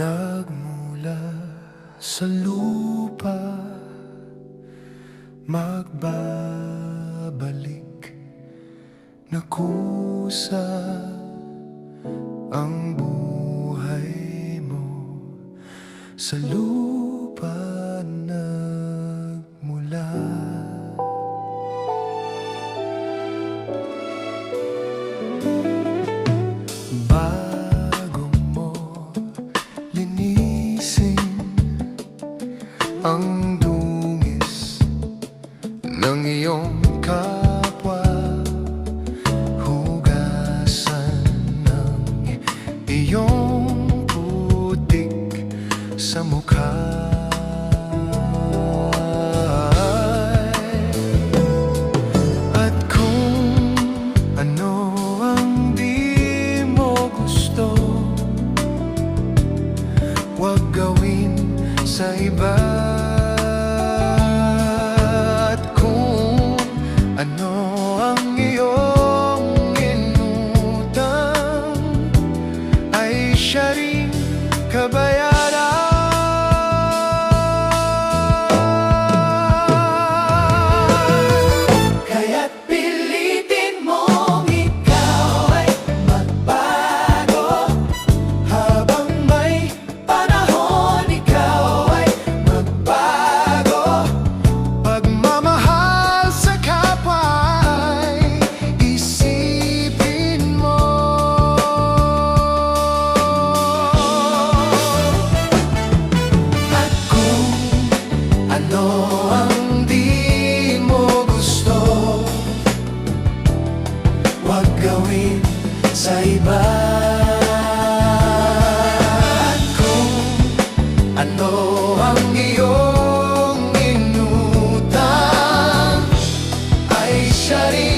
Nagmula sa lupa, magbabalik na kusa ang buhay mo. Sa lupa nagmula. Ang dungis ng iyong kapwa, hugasan ng iyong putik sa mukha. At kung ano ang di mo gusto, huwag gawin sa iba. Ano ang iyong inutang ay siya ring kabayaran. Kaya't pilitin mong ikaw ay magbago. Habang may panahon, ikaw ay magbago. Pagmamahal sa ano ang di mo gusto, huwag gawin sa iba. At kung ano ang iyong inutang ay siya rin